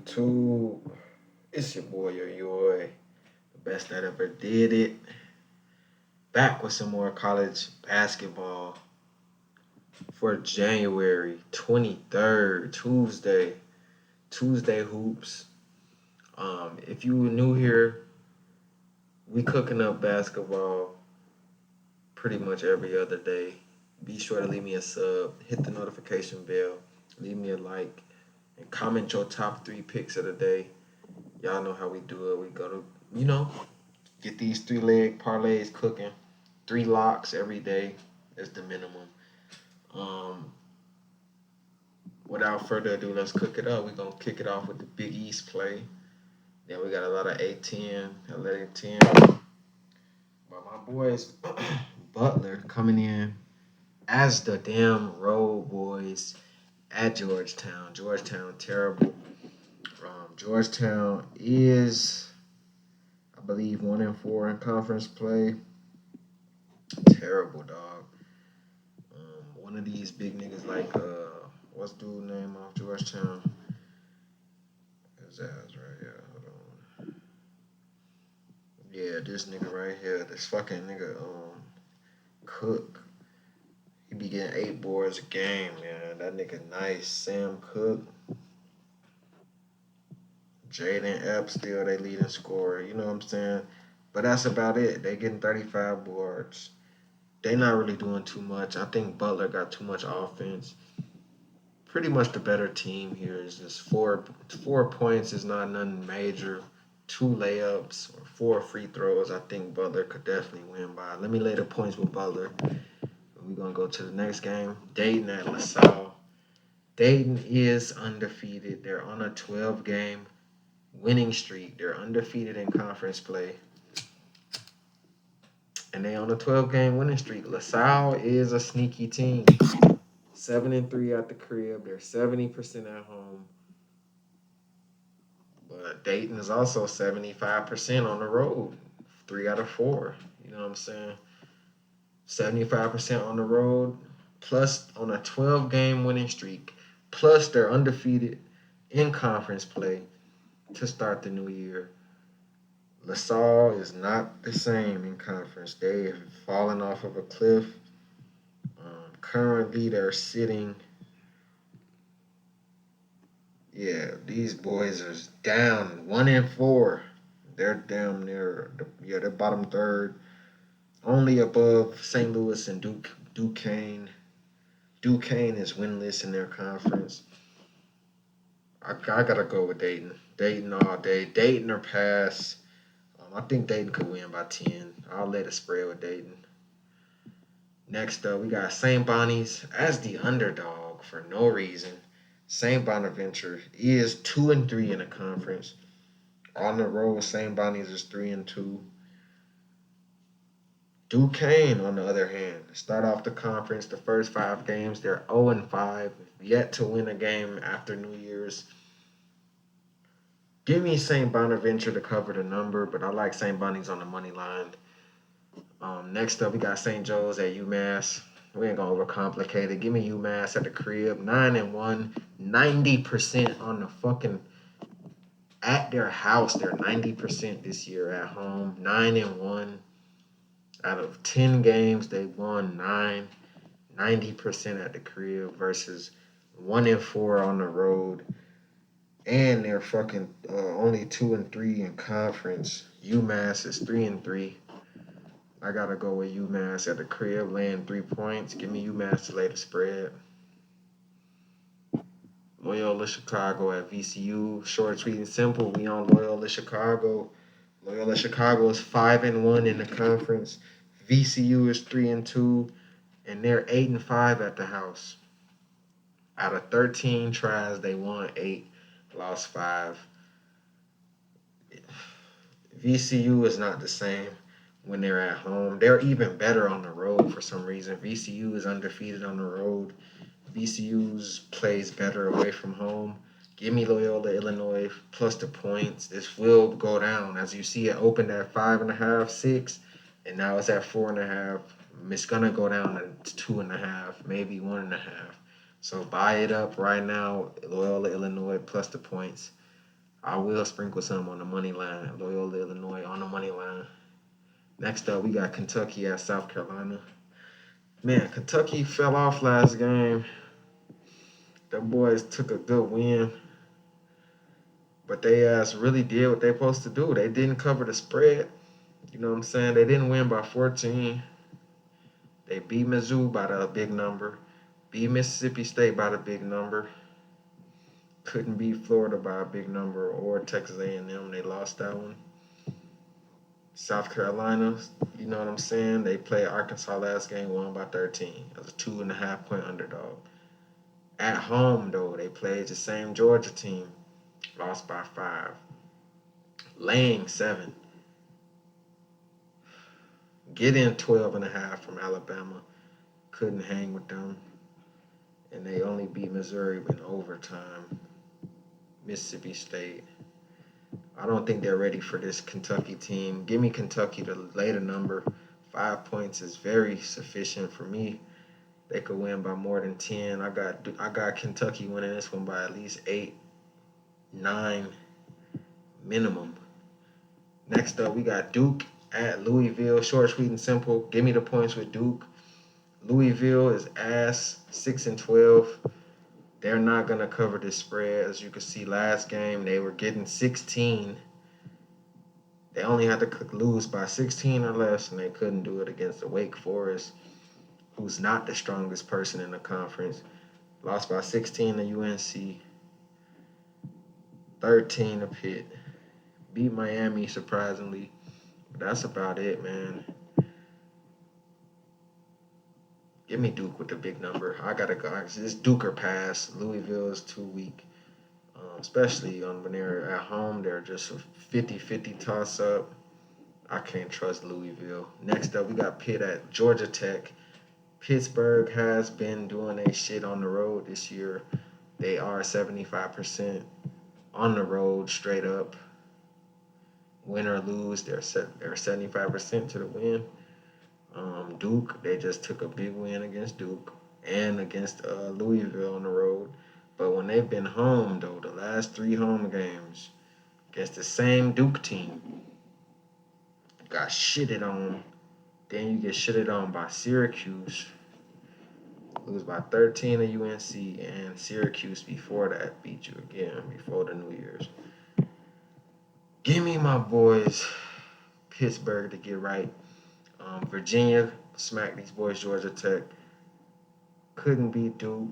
YouTube. It's your boy, your the best that ever did it. Back with some more college basketball for January 23rd, Tuesday hoops. If you were new here, we cooking up basketball pretty much every other day. Be sure to leave me a sub, hit the notification bell, leave me a like, and comment your top three picks of the day. Y'all know how we do it. We go to, get these three-leg parlays cooking. Three locks every day is the minimum. Um, Without further ado, let's cook it up. We're going to kick it off with the Big East play. Then we got a lot of A10, Atlantic 10. But my boys, Butler, coming in as the damn road boys at Georgetown. Georgetown, terrible. Georgetown is, I believe, 1-4 in conference play. Terrible, dog. One of these big niggas like what's dude name off Georgetown? His ass right here. Hold on. Yeah, this nigga right here. This fucking nigga Cook. He be getting 8 boards a game, man. That nigga nice. Sam Cook. Jaden Epps still they leading scorer. You know what I'm saying? But that's about it. They getting 35 boards. They not really doing too much. I think Butler got too much offense. Pretty much the better team here is just 4 points is not nothing major. 2 layups or 4 free throws. I think Butler could definitely win by. Let me lay the points with Butler. We're gonna go to the next game. Dayton at LaSalle. Dayton is undefeated. They're on a 12-game winning streak. They're undefeated in conference play. And they on a 12-game winning streak. LaSalle is a sneaky team. 7-3 at the crib. They're 70% at home. But Dayton is also 75% on the road. 3 out of 4. You know what I'm saying? 75% on the road. Plus on a 12-game winning streak. Plus they're undefeated in conference play to start the new year. LaSalle is not the same in conference. They have fallen off of a cliff. Currently, they're sitting. Yeah, these boys are down 1-4. They're down near. They're bottom third, only above St. Louis and Duquesne. Duquesne is winless in their conference. I gotta go with Dayton. Dayton all day. Dayton or pass. I think Dayton could win by 10. I'll let it spread with Dayton. Next up, we got St. Bonnie's as the underdog for no reason. St. Bonaventure is 2-3 in the conference. On the road, St. Bonnie's is 3-2. Duquesne, on the other hand, start off the conference. The first 5 games, they're 0-5, yet to win a game after New Year's. Give me St. Bonaventure to cover the number, but I like St. Bonnie's on the money line. Next up, we got St. Joe's at UMass. We ain't gonna overcomplicate it. Give me UMass at the crib. 9-1, 90% on the fucking at their house. They're 90% this year at home. 9-1. Out of 10 games, they won 9. 90% at the crib versus 1-4 on the road. And they're fucking only 2-3 in conference. UMass is 3-3. I gotta go with UMass at the crib, laying 3 points. Give me UMass to lay the spread. Loyola Chicago at VCU. Short, sweet, and simple. We on Loyola Chicago. Loyola Chicago is 5-1 in the conference. VCU is 3-2, and they're 8-5 at the house. Out of 13 tries, they won 8, lost 5. VCU is not the same when they're at home. They're even better on the road for some reason. VCU is undefeated on the road. VCU's plays better away from home. Give me Loyola, Illinois, plus the points. This will go down. As you see, it opened at 5.5, 6, and now it's at 4.5. It's gonna go down to 2.5, maybe 1.5. So buy it up right now. Loyola, Illinois, plus the points. I will sprinkle some on the money line. Loyola, Illinois on the money line. Next up, we got Kentucky at South Carolina. Man, Kentucky fell off last game. The boys took a good win, but they really did what they supposed to do. They didn't cover the spread. You know what I'm saying? They didn't win by 14. They beat Mizzou by the big number. Beat Mississippi State by the big number. Couldn't beat Florida by a big number or Texas A&M. They lost that one. South Carolina, you know what I'm saying? They played Arkansas last game, won by 13. It was a 2.5 point underdog. At home, though, they played the same Georgia team, lost by 5. Laying 7. Getting 12.5 from Alabama. Couldn't hang with them. And they only beat Missouri in overtime. Mississippi State. I don't think they're ready for this Kentucky team. Give me Kentucky to lay the number. 5 points is very sufficient for me. They could win by more than 10. I got Kentucky winning this one by at least 8, 9 minimum. Next up, we got Duke at Louisville. Short, sweet, and simple. Give me the points with Duke. Louisville is ass, 6-12. They're not going to cover this spread. As you can see, last game, they were getting 16. They only had to lose by 16 or less, and they couldn't do it against the Wake Forest, who's not the strongest person in the conference. Lost by 16 to UNC, 13 to Pitt. Beat Miami, surprisingly. But that's about it, man. Give me Duke with the big number. I got to go. This Duke or pass. Louisville is too weak. Especially when they're at home. They're just a 50-50 toss-up. I can't trust Louisville. Next up, we got Pitt at Georgia Tech. Pittsburgh has been doing a shit on the road this year. They are 75% on the road, straight up. Win or lose, they're 75% to the win. Duke, they just took a big win against Duke and against Louisville on the road. But when they've been home, though, the last 3 home games against the same Duke team, got shitted on. Then you get shitted on by Syracuse. Lose by 13 to UNC, and Syracuse before that beat you again before the New Year's. Give me my boys, Pittsburgh, to get right. Virginia smacked these boys, Georgia Tech. Couldn't beat Duke.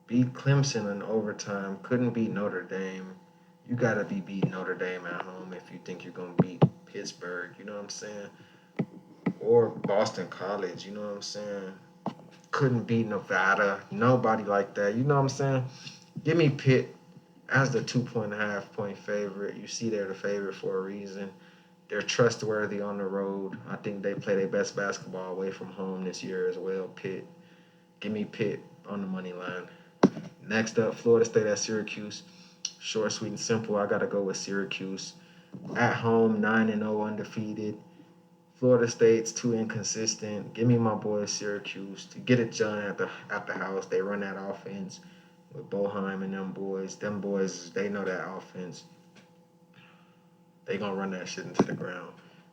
Beat Clemson in overtime. Couldn't beat Notre Dame. You got to be beating Notre Dame at home if you think you're going to beat Pittsburgh. You know what I'm saying? Or Boston College. You know what I'm saying? Couldn't beat Nevada. Nobody like that. You know what I'm saying? Give me Pitt as the 2.5 point favorite. You see they're the favorite for a reason. They're trustworthy on the road. I think they play their best basketball away from home this year as well. Pitt. Give me Pitt on the money line. Next up, Florida State at Syracuse. Short, sweet, and simple. I got to go with Syracuse. At home, 9-0 undefeated. Florida State's too inconsistent. Give me my boys Syracuse to get it done at the house. They run that offense with Boeheim and them boys. Them boys, they know that offense. They gonna run that shit into the ground.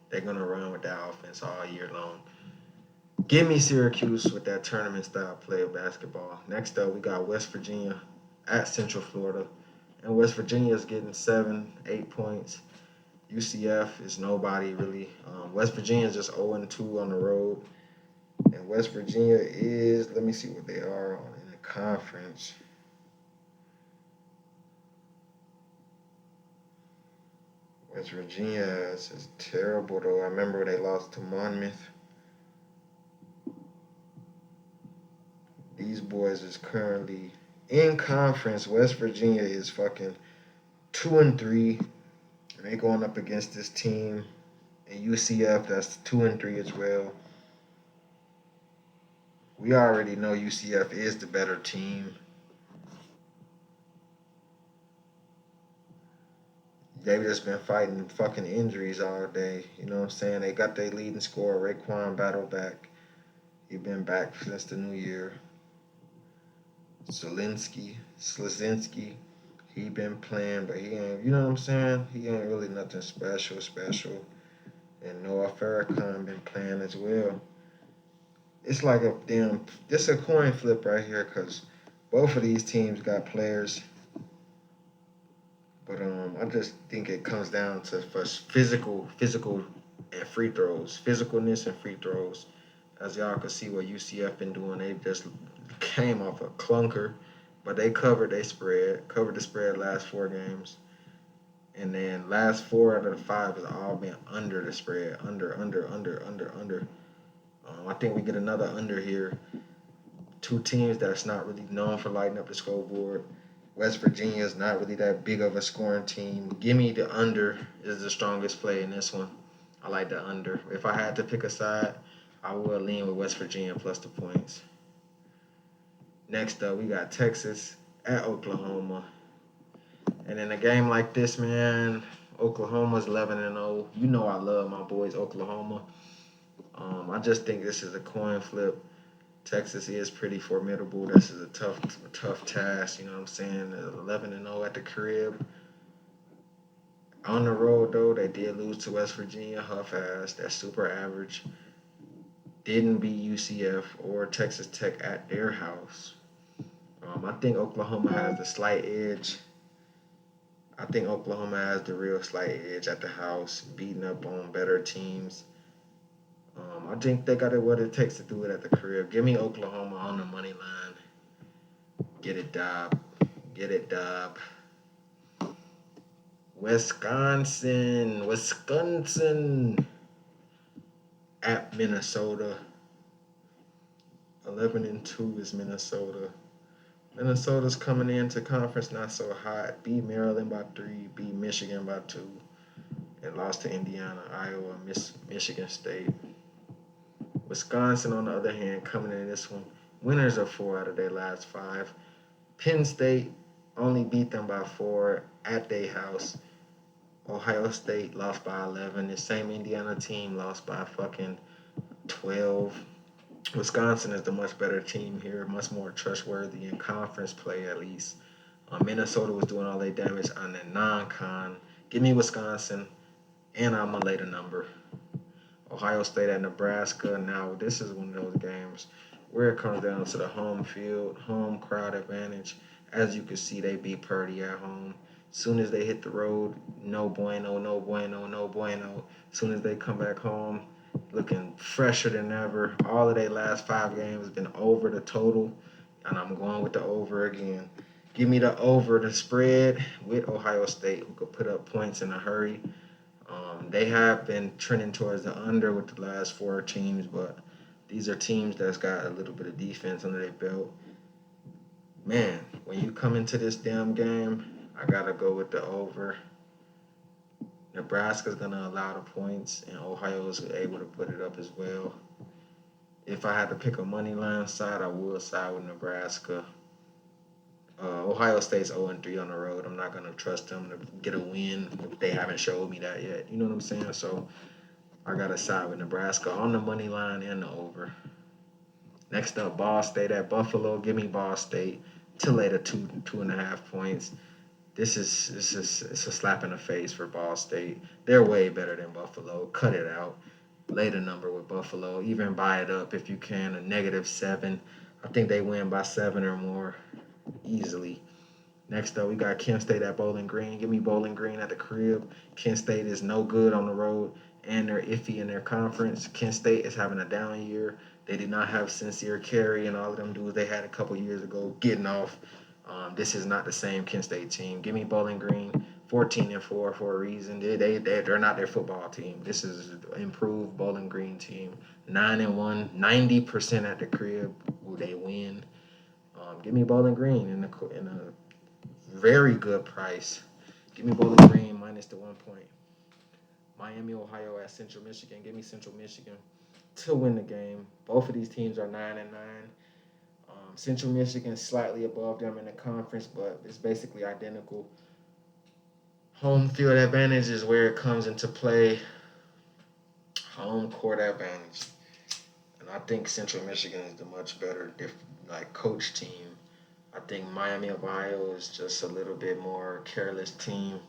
They're gonna run with that offense all year long. Give me Syracuse with that tournament style play of basketball. Next up, we got West Virginia at Central Florida, and West Virginia is getting 7-8 points. UCF is nobody really. West Virginia is just 0-2 on the road. And West Virginia is, let me see what they are in the conference. West Virginia is terrible, though. I remember they lost to Monmouth. These boys is currently in conference. West Virginia is fucking 2-3. And they going up against this team in UCF that's 2-3 as well. We already know UCF is the better team. They've just been fighting fucking injuries all day. You know what I'm saying? They got their leading scorer, Raekwon Battle, back. He's been back since the new year. Slazinski, He been playing, but he ain't. You know what I'm saying? He ain't really nothing special. And Noah Farrakhan been playing as well. It's like a damn. This a coin flip right here, cause both of these teams got players, but I just think it comes down to first physical, and free throws, physicalness and free throws. As y'all can see what UCF been doing, they just came off a clunker, but they covered the spread last 4 games. And then last 4 out of the 5 has all been under the spread. Under. I think we get another under here. Two teams that's not really known for lighting up the scoreboard. West Virginia is not really that big of a scoring team. Give me the under is the strongest play in this one. I like the under. If I had to pick a side, I would lean with West Virginia plus the points. Next up, we got Texas at Oklahoma. And in a game like this, man, Oklahoma's 11-0. You know I love my boys, Oklahoma. I just think this is a coin flip. Texas is pretty formidable. This is a tough task. You know what I'm saying? 11-0 at the crib. On the road, though, they did lose to West Virginia, Huff ass. That's super average. Didn't beat UCF or Texas Tech at their house. I think Oklahoma has the slight edge. I think Oklahoma has the real slight edge at the house, beating up on better teams. I think they got what it takes to do it at the crib. Give me Oklahoma on the money line. Get it, Dob. Get it, Dob. Wisconsin at Minnesota. 11-2 is Minnesota. Minnesota's coming into conference not so hot. Beat Maryland by 3. Beat Michigan by 2. And lost to Indiana, Iowa, Michigan State. Wisconsin, on the other hand, coming in this one. Winners of 4 out of their last 5. Penn State only beat them by 4 at their house. Ohio State lost by 11. The same Indiana team lost by fucking 12. Wisconsin is the much better team here, much more trustworthy in conference play at least. Minnesota was doing all their damage on the non-con. Give me Wisconsin, and I'm going to lay the number. Ohio State at Nebraska. Now, this is one of those games where it comes down to the home field, home crowd advantage. As you can see, they beat Purdy at home. Soon as they hit the road, no bueno. Soon as they come back home, looking fresher than ever. All of their last 5 games have been over the total, and I'm going with the over again. Give me the over the spread with Ohio State, who could put up points in a hurry. They have been trending towards the under with the last 4 teams, but these are teams that's got a little bit of defense under their belt. Man, when you come into this damn game, I got to go with the over. Nebraska's going to allow the points, and Ohio's able to put it up as well. If I had to pick a money line side, I would side with Nebraska. Ohio State's 0-3 on the road. I'm not going to trust them to get a win if they haven't showed me that yet. You know what I'm saying? So I got to side with Nebraska on the money line and the over. Next up, Ball State at Buffalo. Give me Ball State to lay the 2.5 points. This is it's a slap in the face for Ball State. They're way better than Buffalo. Cut it out. Lay the number with Buffalo. Even buy it up if you can. A -7. I think they win by 7 or more easily. Next up, we got Kent State at Bowling Green. Give me Bowling Green at the crib. Kent State is no good on the road, and they're iffy in their conference. Kent State is having a down year. They did not have Sincere Carey and all of them dudes they had a couple years ago getting off. This is not the same Kent State team. Give me Bowling Green, 14-4 for a reason. They're not their football team. This is an improved Bowling Green team. 9-1, 90% at the crib. Will they win? Give me Bowling Green in a very good price. Give me Bowling Green minus the 1 point. Miami, Ohio at Central Michigan. Give me Central Michigan to win the game. Both of these teams are 9-9. Central Michigan is slightly above them in the conference, but it's basically identical. Home field advantage is where it comes into play. Home court advantage. And I think Central Michigan is the much better coach team. I think Miami of Ohio is just a little bit more careless team.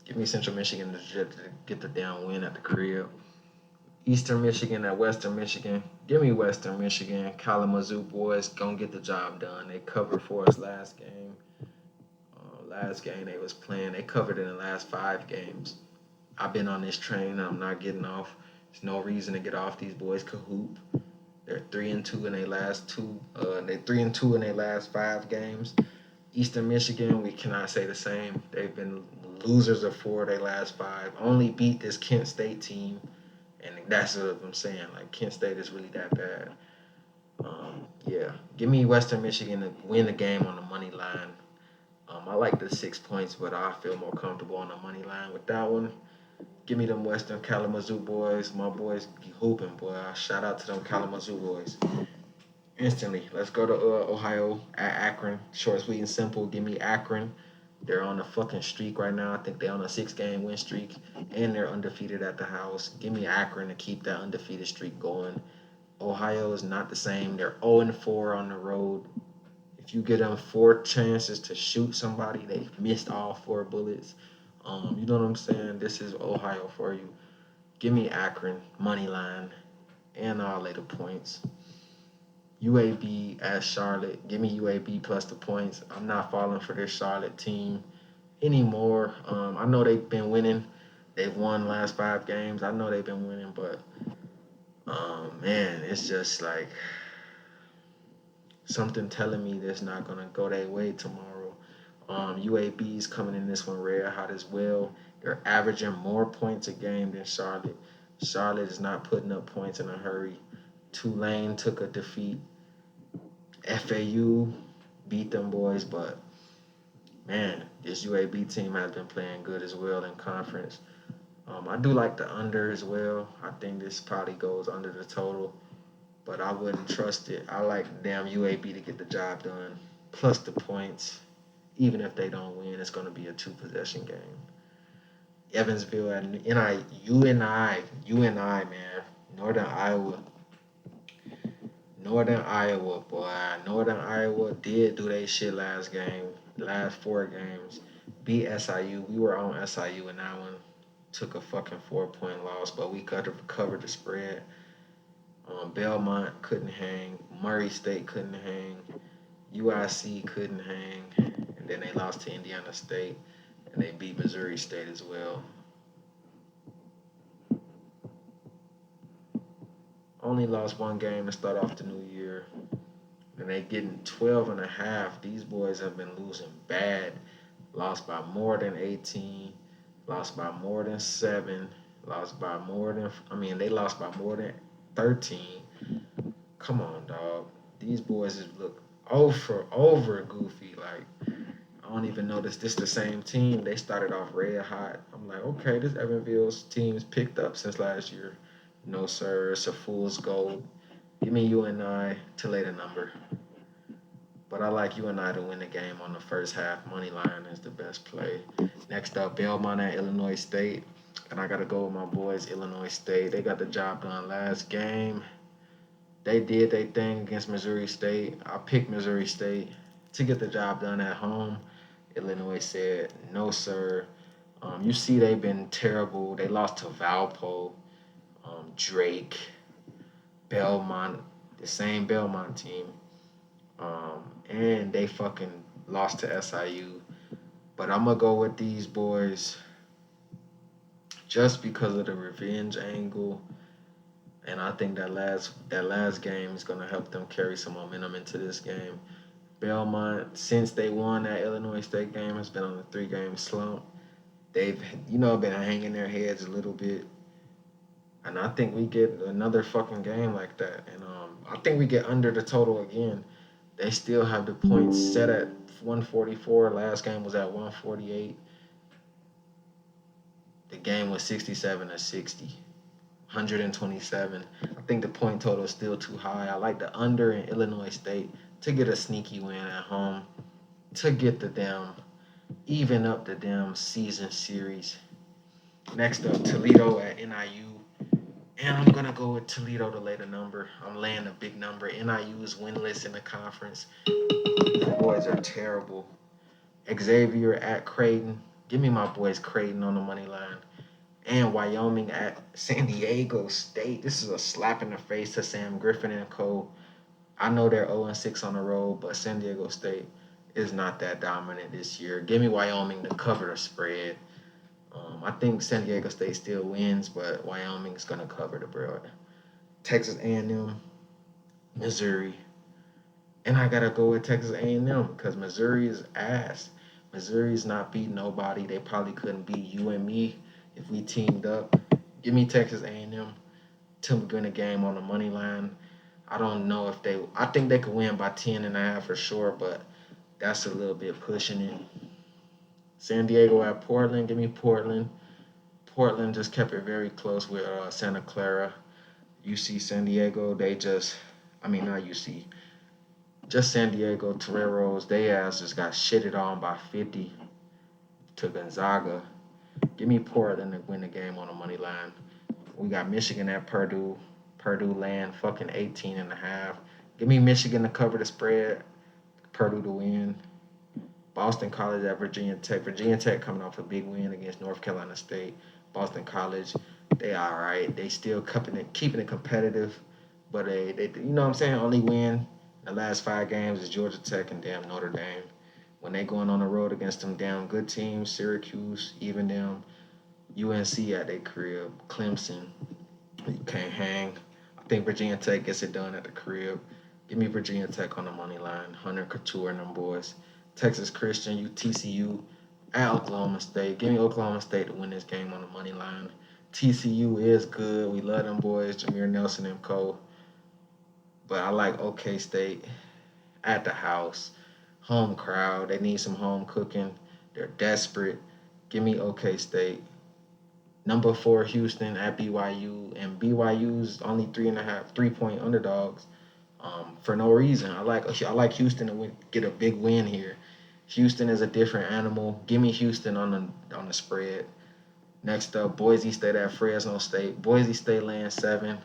Give me Central Michigan to get the damn win at the crib. Eastern Michigan at Western Michigan. Give me Western Michigan. Kalamazoo boys gonna get the job done. They covered for us last game. Last game they was playing, they covered in the last 5 games. I've been on this train and I'm not getting off. There's no reason to get off. These boys could hoop. They're 3-2 in their last two. They're 3-2 in their last 5 games. Eastern Michigan, we cannot say the same. They've been losers of 4 of their last 5. Only beat this Kent State team, and that's what I'm saying. Like Kent State is really that bad. Yeah, give me Western Michigan to win the game on the money line. I like the 6 points, but I feel more comfortable on the money line with that one. Give me them Western Kalamazoo boys. My boys be hooping, boy. Shout out to them Kalamazoo boys. Instantly. Let's go to Ohio at Akron. Short, sweet, and simple. Give me Akron. They're on a fucking streak right now. I think they're on a 6-game win streak, and they're undefeated at the house. Give me Akron to keep that undefeated streak going. Ohio is not the same. They're 0-4 on the road. If you give them 4 chances to shoot somebody, they missed all 4 bullets. You know what I'm saying? This is Ohio for you. Give me Akron, money line, and I'll lay the points. UAB at Charlotte. Give me UAB plus the points. I'm not falling for this Charlotte team anymore. I know they've been winning. They've won last 5 games. I know they've been winning, but man, it's just like something telling me that's not gonna go their way tomorrow. UAB's coming in this one red hot as well. They're averaging more points a game than Charlotte. Charlotte is not putting up points in a hurry. Tulane took a defeat. FAU beat them boys, but man, this UAB team has been playing good as well in conference. I do like the under as well. I think this probably goes under the total, but I wouldn't trust it. I like damn UAB to get the job done, plus the points. Even if they don't win, it's going to be a 2-possession game. Evansville and UNI, man. Northern Iowa. Northern Iowa, boy. Northern Iowa did do their shit last game, last 4 games. Beat SIU. We were on SIU in that one. Took a fucking 4-point loss, but we covered the spread. Belmont couldn't hang. Murray State couldn't hang. UIC couldn't hang. And then they lost to Indiana State. And they beat Missouri State as well. Only lost 1 game to start off the new year. And they getting 12.5. These boys have been losing bad. Lost by more than 18. Lost by more than 7. Lost by more than, they lost by more than 13. Come on, dog. These boys just look over goofy. Like, I don't even know this the same team. They started off red hot. I'm like, okay, this Evansville's team's picked up since last year. No, sir. It's a fool's gold. Give me UNI to lay the number. But I like UNI to win the game on the first half. Money line is the best play. Next up, Belmont at Illinois State. And I got to go with my boys, Illinois State. They got the job done last game. They did their thing against Missouri State. I picked Missouri State to get the job done at home. Illinois said, no, sir. You see they've been terrible. They lost to Valpo, Drake, Belmont, the same Belmont team. And they fucking lost to SIU. But I'm going to go with these boys just because of the revenge angle. And I think that last game is going to help them carry some momentum into this game. Belmont, since they won that Illinois State game, has been on a 3-game slump. They've, been hanging their heads a little bit. And I think we get another fucking game like that. And I think we get under the total again. They still have the points set at 144. Last game was at 148. The game was 67-60. 127. I think the point total is still too high. I like the under in Illinois State to get a sneaky win at home, to get even up the damn season series. Next up, Toledo at NIU. And I'm gonna go with Toledo to lay the number. I'm laying a big number. NIU's winless in the conference. The boys are terrible. Xavier at Creighton. Give me my boys Creighton on the money line. And Wyoming at San Diego State. This is a slap in the face to Sam Griffin and co. I know they're 0-6 on the road, but San Diego State is not that dominant this year. Give me Wyoming to cover the spread. I think San Diego State still wins, but Wyoming's gonna cover the spread. Texas A&M, Missouri, and I gotta go with Texas A&M because Missouri is ass. Missouri's not beating nobody. They probably couldn't beat you and me if we teamed up. Give me Texas A&M to win the game on the money line. I don't know if they. I think they could win by 10.5 for sure, but that's a little bit pushing it. San Diego at Portland. Give me Portland. Portland just kept it very close with Santa Clara. UC San Diego, they just, I mean, not UC, just San Diego Toreros, they ass just got shitted on by 50 to Gonzaga. Give me Portland to win the game on the money line. We got Michigan at Purdue. Purdue land fucking 18.5. Give me Michigan to cover the spread. Purdue to win. Boston College at Virginia Tech. Virginia Tech coming off a big win against North Carolina State. Boston College, they all right. They still keeping it competitive, but they you know what I'm saying, only win in the last 5 games is Georgia Tech and damn Notre Dame. When they going on the road against them damn good teams, Syracuse, even them UNC at their crib, Clemson, you can't hang. I think Virginia Tech gets it done at the crib. Give me Virginia Tech on the money line. Hunter Couture and them boys. Texas Christian, TCU at Oklahoma State. Give me Oklahoma State to win this game on the money line. TCU is good. We love them boys, Jameer Nelson and co. But I like OK State at the house. Home crowd. They need some home cooking. They're desperate. Give me OK State. Number 4 Houston at BYU, and BYU's only 3.5 3-point underdogs. For no reason. I like Houston to get a big win here. Houston is a different animal. Give me Houston on the spread. Next up, Boise State at Fresno State. Boise State laying 7.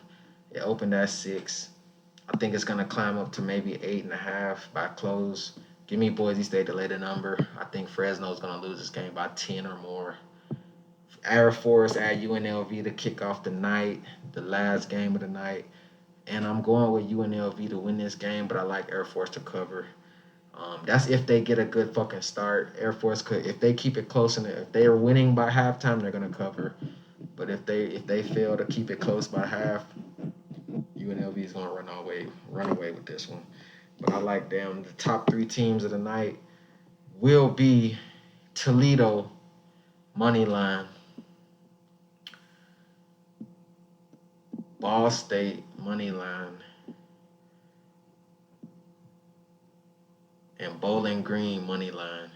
It opened at 6. I think it's gonna climb up to maybe 8.5 by close. Give me Boise State to lay the number. I think Fresno's gonna lose this game by 10 or more. Air Force at UNLV to kick off the night, the last game of the night. And I'm going with UNLV to win this game, but I like Air Force to cover. That's if they get a good fucking start. Air Force could, if they keep it close and if they are winning by halftime, they're gonna cover. But if they fail to keep it close by half, UNLV is gonna run away with this one. But I like them. The top 3 teams of the night will be Toledo money line, Ball State money line, and Bowling Green money line.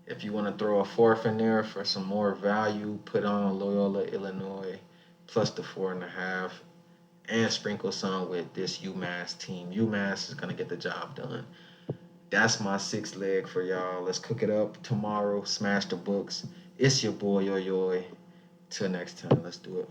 If you want to throw a fourth in there for some more value, put on Loyola, Illinois, plus the 4.5, and sprinkle some with this UMass team. UMass is gonna get the job done. That's my 6th leg for y'all. Let's cook it up tomorrow. Smash the books. It's your boy Yo Yo. Till next time, let's do it.